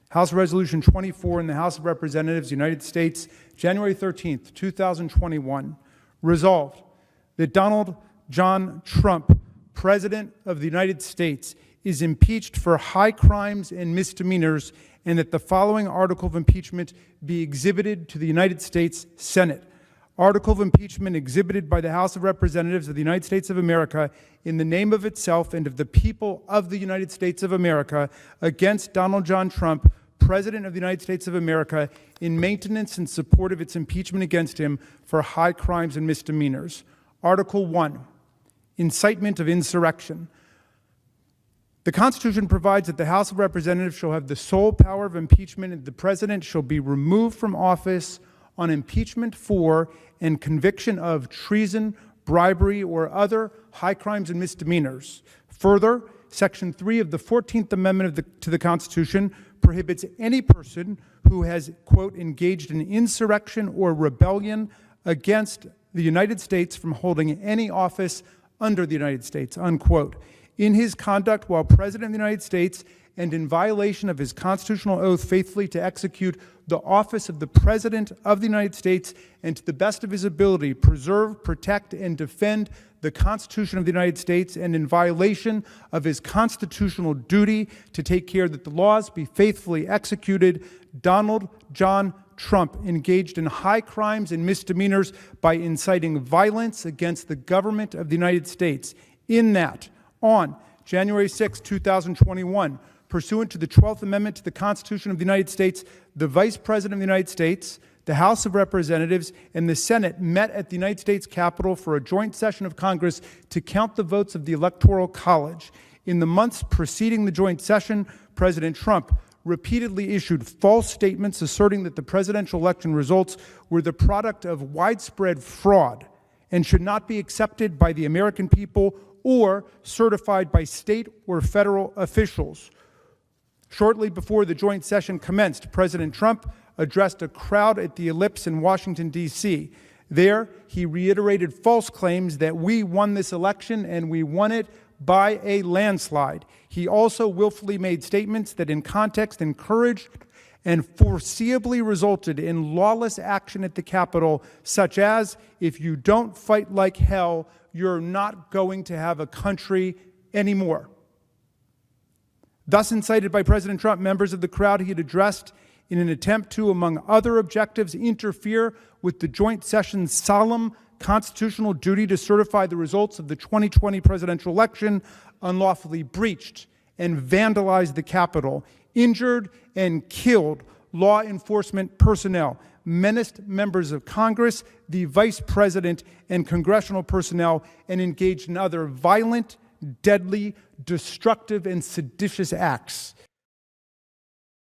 House Resolution 24 in the House of Representatives, United States, January 13th, 2021. Resolved that Donald John Trump, President of the United States, is impeached for high crimes and misdemeanors, and that the following article of impeachment be exhibited to the United States Senate. Article of impeachment exhibited by the House of Representatives of the United States of America in the name of itself and of the people of the United States of America against Donald John Trump, President of the United States of America, in maintenance and support of its impeachment against him for high crimes and misdemeanors. Article 1, incitement of insurrection. The Constitution provides that the House of Representatives shall have the sole power of impeachment, and the President shall be removed from office on impeachment for and conviction of treason, bribery, or other high crimes and misdemeanors. Further, Section 3 of the 14th Amendment to the Constitution prohibits any person who has, quote, engaged in insurrection or rebellion against the United States from holding any office under the United States, unquote. In his conduct while President of the United States and in violation of his constitutional oath faithfully to execute the office of the President of the United States and to the best of his ability preserve, protect, and defend the Constitution of the United States, and in violation of his constitutional duty to take care that the laws be faithfully executed, Donald John Trump engaged in high crimes and misdemeanors by inciting violence against the government of the United States, in that on January 6, 2021, pursuant to the 12th Amendment to the Constitution of the United States, the Vice President of the United States, the House of Representatives, and the Senate met at the United States Capitol for a joint session of Congress to count the votes of the Electoral College. In the months preceding the joint session, President Trump repeatedly issued false statements asserting that the presidential election results were the product of widespread fraud and should not be accepted by the American people or certified by state or federal officials. Shortly before the joint session commenced, President Trump addressed a crowd at the Ellipse in Washington, D.C. There, he reiterated false claims that we won this election and we won it by a landslide. He also willfully made statements that in context encouraged and foreseeably resulted in lawless action at the Capitol, such as, if you don't fight like hell, you're not going to have a country anymore. Thus incited by President Trump, members of the crowd he had addressed in an attempt to, among other objectives, interfere with the joint session's solemn constitutional duty to certify the results of the 2020 presidential election, unlawfully breached and vandalized the Capitol, injured and killed law enforcement personnel, menaced members of Congress, the Vice President, and congressional personnel, and engaged in other violent, deadly, destructive, and seditious acts.